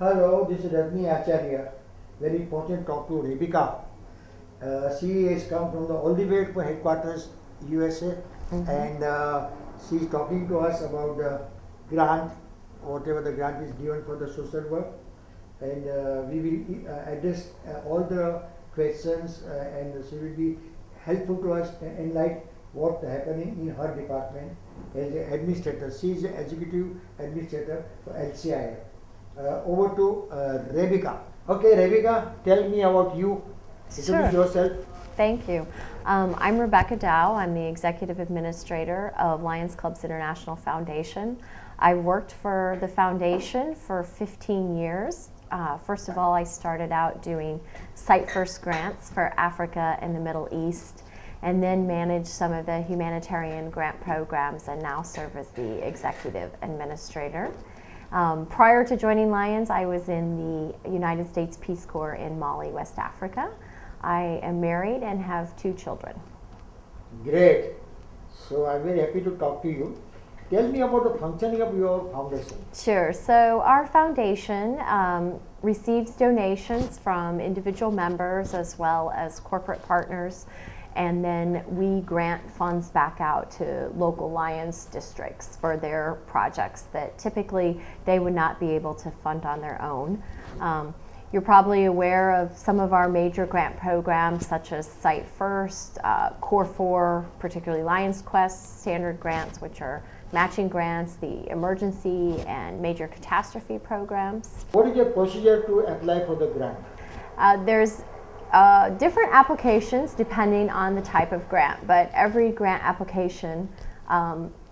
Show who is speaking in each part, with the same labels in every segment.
Speaker 1: Hello, this is Rajni Acharya. Very important talk to Rebecca. She has come from all the way to headquarters, USA, and she is talking to us about the grant, whatever the grant is given for the social work, and we will address all the questions, and she will be helpful to us and enlighten what's happening in her department as an administrator. She is the executive administrator for LCIF. Over to Rebecca. Okay, Rebecca, tell me about you. Introduce yourself.
Speaker 2: Thank you. I'm Rebecca Daou. I'm the Executive Administrator of Lions Clubs International Foundation. I worked for the foundation for 15 years. First of all, I started out doing Site First grants for Africa and the Middle East, and then managed some of the humanitarian grant programs, and now serve as the Executive Administrator. Prior to joining Lions, I was in the United States Peace Corps in Mali, West Africa. I am married and have 2 children.
Speaker 1: Great. So I'm very happy to talk to you. Tell me about the functioning of your foundation.
Speaker 2: Sure. So our foundation receives donations from individual members as well as corporate partners, and then we grant funds back out to local Lions districts for their projects that typically they would not be able to fund on their own. You're probably aware of some of our major grant programs such as Site First, Core 4, particularly Lions Quest, standard grants, which are matching grants, the emergency and major catastrophe programs.
Speaker 1: What is your procedure to apply for the grant?
Speaker 2: There's different applications depending on the type of grant, but every grant application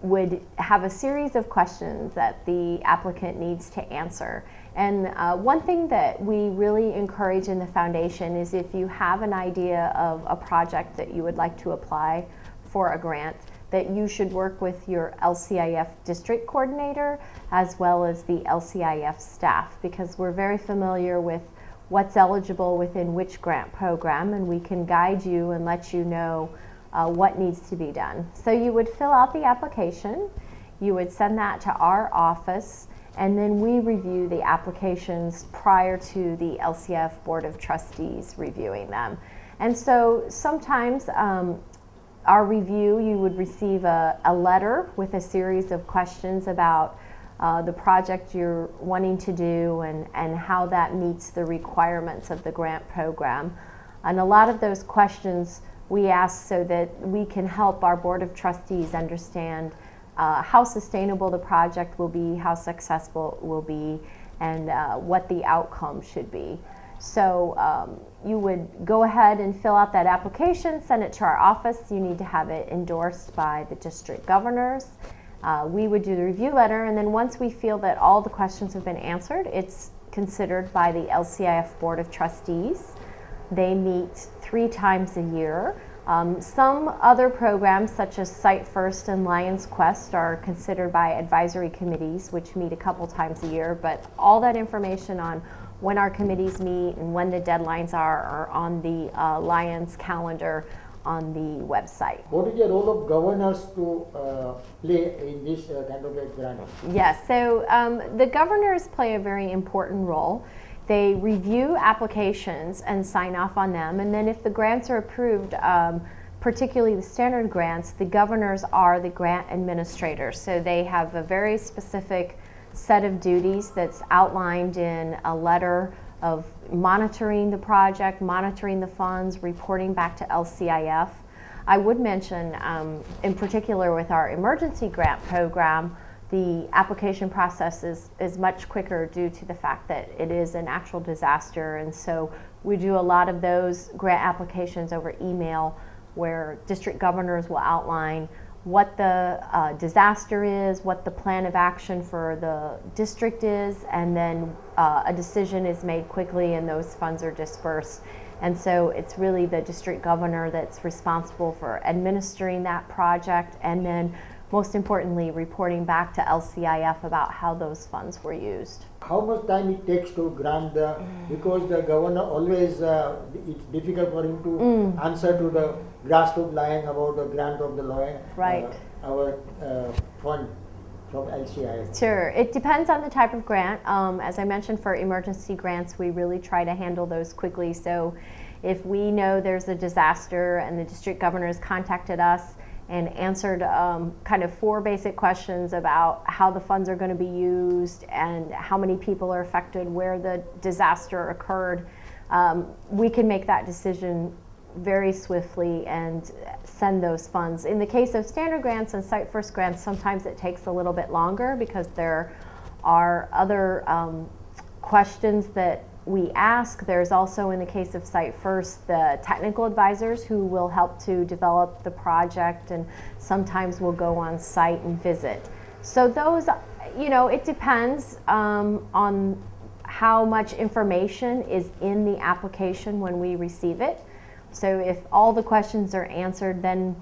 Speaker 2: would have a series of questions that the applicant needs to answer. And one thing that we really encourage in the foundation is if you have an idea of a project that you would like to apply for a grant, that you should work with your LCIF district coordinator as well as the LCIF staff, because we're very familiar with what's eligible within which grant program, and we can guide you and let you know what needs to be done. So you would fill out the application, you would send that to our office, and then we review the applications prior to the LCIF Board of Trustees reviewing them. And so sometimes our review, you would receive a letter with a series of questions about the project you're wanting to do and how that meets the requirements of the grant program. And a lot of those questions we ask so that we can help our Board of Trustees understand how sustainable the project will be, how successful it will be, and what the outcome should be. So you would go ahead and fill out that application, send it to our office. You need to have it endorsed by the district governors. We would do the review letter, and then once we feel that all the questions have been answered, it's considered by the LCIF Board of Trustees. They meet 3 times a year. Some other programs, such as Site First and Lions Quest, are considered by advisory committees, which meet a couple times a year, but all that information on when our committees meet and when the deadlines are on the Lions calendar on the website.
Speaker 1: What is the role of governors to play in this kind of a grant?
Speaker 2: Yes, so the governors play a very important role. They review applications and sign off on them, and then if the grants are approved, particularly the standard grants, the governors are the grant administrators. So they have a very specific set of duties that's outlined in a letter of monitoring the project, monitoring the funds, reporting back to LCIF. I would mention, in particular with our emergency grant program, the application process is much quicker due to the fact that it is an actual disaster, and so we do a lot of those grant applications over email where district governors will outline what the disaster is, what the plan of action for the district is, and then a decision is made quickly and those funds are dispersed. And so it's really the district governor that's responsible for administering that project, and then most importantly reporting back to LCIF about how those funds were used.
Speaker 1: How much time it takes to grant because the governor always, it's difficult for him to answer to the grassroots lion about the grant of the lawyer,
Speaker 2: right.
Speaker 1: Our fund. from LCIF?
Speaker 2: Sure. It depends on the type of grant. As I mentioned, for emergency grants, we really try to handle those quickly. So if we know there's a disaster and the district governor has contacted us and answered kind of 4 basic questions about how the funds are going to be used and how many people are affected, where the disaster occurred, we can make that decision very swiftly and send those funds. In the case of standard grants and Site First grants, sometimes it takes a little bit longer because there are other questions that we ask. There's also, in the case of Site First, the technical advisors who will help to develop the project and sometimes will go on site and visit. So those, it depends on how much information is in the application when we receive it. So if all the questions are answered, then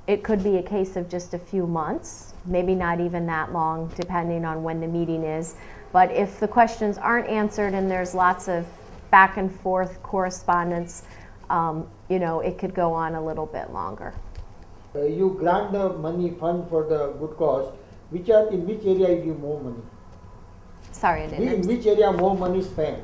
Speaker 2: it could be a case of just a few months, maybe not even that long, depending on when the meeting is. But if the questions aren't answered and there's lots of back and forth correspondence, it could go on a little bit longer.
Speaker 1: You grant the money fund for the good cause. In which area you give more money?
Speaker 2: Sorry, I didn't.
Speaker 1: In which area more money spent?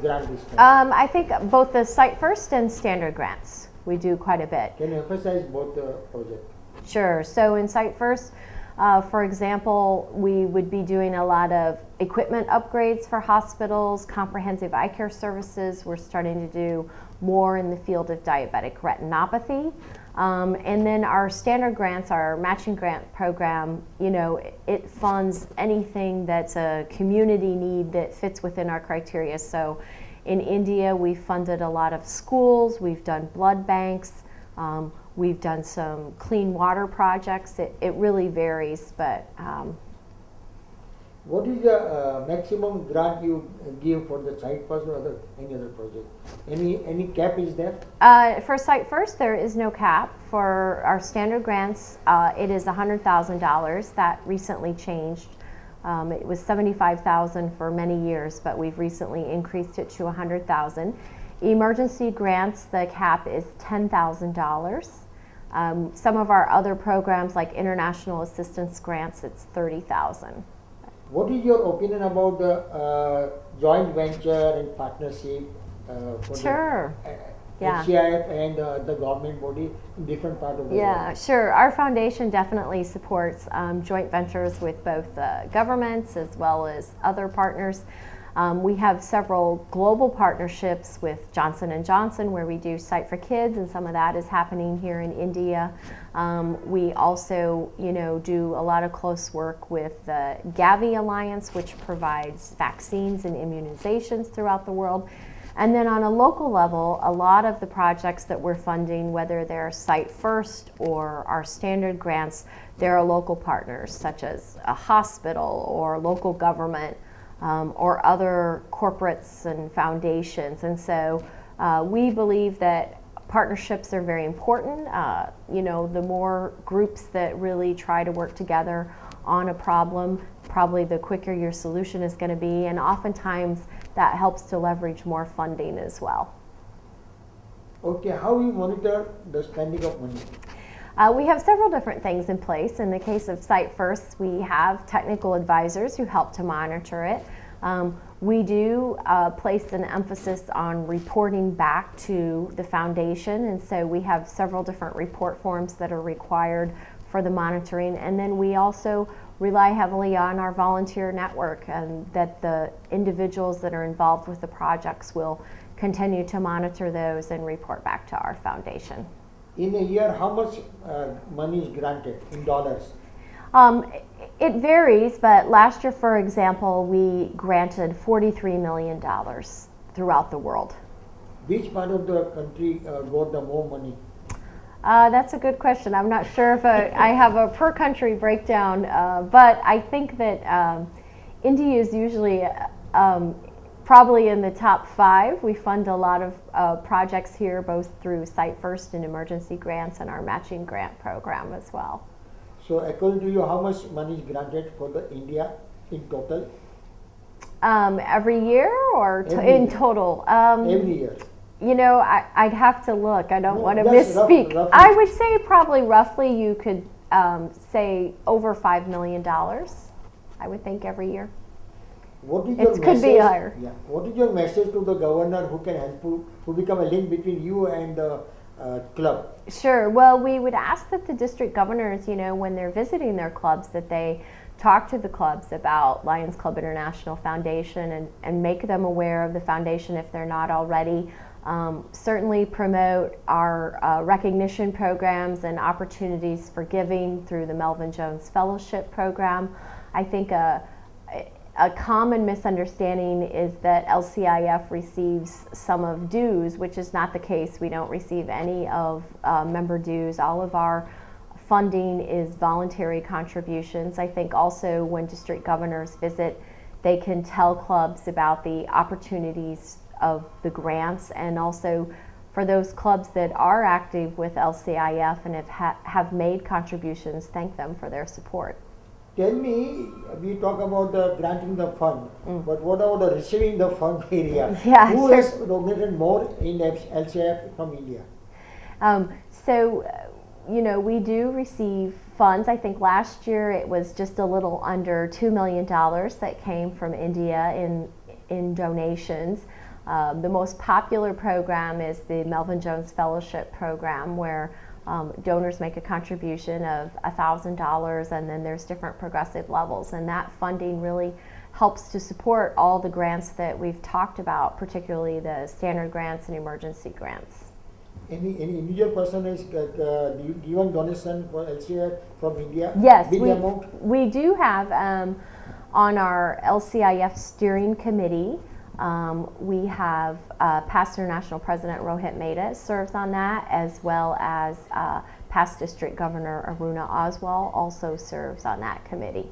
Speaker 1: Grant is spent.
Speaker 2: I think both the Site First and standard grants, we do quite a bit.
Speaker 1: Can you emphasize both the projects?
Speaker 2: Sure. So in Site First, for example, we would be doing a lot of equipment upgrades for hospitals, comprehensive eye care services. We're starting to do more in the field of diabetic retinopathy. And then our standard grants, our matching grant program, it funds anything that's a community need that fits within our criteria. So in India, we funded a lot of schools, we've done blood banks, we've done some clean water projects. It really varies, but
Speaker 1: what is the maximum grant you give for the Site First or any other project? Any cap is there?
Speaker 2: For Site First, there is no cap. For our standard grants, it is $100,000. That recently changed. It was $75,000 for many years, but we've recently increased it to $100,000. Emergency grants, the cap is $10,000. Some of our other programs, like international assistance grants, it's $30,000.
Speaker 1: What is your opinion about the joint venture and partnership for
Speaker 2: Sure.
Speaker 1: the LCIF and the government body in different parts of the world?
Speaker 2: Sure. Our foundation definitely supports joint ventures with both governments as well as other partners. We have several global partnerships with Johnson & Johnson where we do Site for Kids, and some of that is happening here in India. We also, do a lot of close work with the Gavi Alliance, which provides vaccines and immunizations throughout the world. And then on a local level, a lot of the projects that we're funding, whether they're Site First or our standard grants, there are local partners such as a hospital or local government or other corporates and foundations. And so we believe that partnerships are very important. The more groups that really try to work together on a problem, probably the quicker your solution is going to be, and oftentimes that helps to leverage more funding as well.
Speaker 1: Okay, how you monitor the spending of money?
Speaker 2: We have several different things in place. In the case of Site First, we have technical advisors who help to monitor it. We do place an emphasis on reporting back to the foundation, and so we have several different report forms that are required for the monitoring. And then we also rely heavily on our volunteer network, and that the individuals that are involved with the projects will continue to monitor those and report back to our foundation.
Speaker 1: In a year, how much money is granted in dollars?
Speaker 2: It varies, but last year, for example, we granted $43 million throughout the world.
Speaker 1: Which part of the country got the more money?
Speaker 2: That's a good question. I'm not sure if I have a per country breakdown, but I think that India is usually probably in the top 5. We fund a lot of projects here, both through Site First and emergency grants and our matching grant program as well.
Speaker 1: So according to you, how much money is granted for the India in total?
Speaker 2: Every year or in total?
Speaker 1: Every year.
Speaker 2: I'd have to look. I don't want to misspeak.
Speaker 1: Roughly.
Speaker 2: I would say probably roughly you could say over $5 million, I would think, every year.
Speaker 1: What is your
Speaker 2: It could be higher.
Speaker 1: Yeah. What is your message to the governor who can help you, who become a link between you and the club?
Speaker 2: Sure. Well, we would ask that the district governors, when they're visiting their clubs, that they talk to the clubs about Lions Club International Foundation and make them aware of the foundation if they're not already. Certainly promote our recognition programs and opportunities for giving through the Melvin Jones Fellowship Program. I think a common misunderstanding is that LCIF receives some of dues, which is not the case. We don't receive any of member dues. All of our funding is voluntary contributions. I think also when district governors visit, they can tell clubs about the opportunities of the grants, and also for those clubs that are active with LCIF and have made contributions, thank them for their support.
Speaker 1: Tell me, we talk about the granting the fund, but what about the receiving the fund area?
Speaker 2: Yeah,
Speaker 1: Who
Speaker 2: sure.
Speaker 1: has donated more in LCIF from India?
Speaker 2: We do receive funds. I think last year it was just a little under $2 million that came from India in donations. The most popular program is the Melvin Jones Fellowship Program, where donors make a contribution of $1,000, and then there's different progressive levels, and that funding really helps to support all the grants that we've talked about, particularly the standard grants and emergency grants.
Speaker 1: Any individual person is given donation for LCIF from India?
Speaker 2: Yes,
Speaker 1: Big amount?
Speaker 2: we do have on our LCIF steering committee. We have past International President Rohit Mehta serves on that, as well as past District Governor Aruna Oswal also serves on that committee.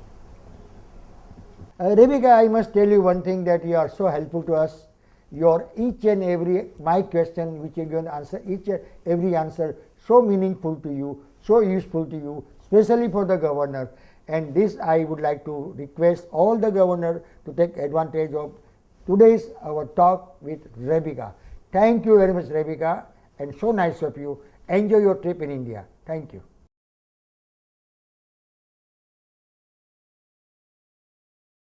Speaker 1: Rebecca, I must tell you one thing, that you are so helpful to us. Your each and every, my question which you going to answer, each and every answer so meaningful to you, so useful to you, especially for the governor. And this I would like to request all the governor to take advantage of today's our talk with Rebecca. Thank you very much, Rebecca, and so nice of you. Enjoy your trip in India. Thank you.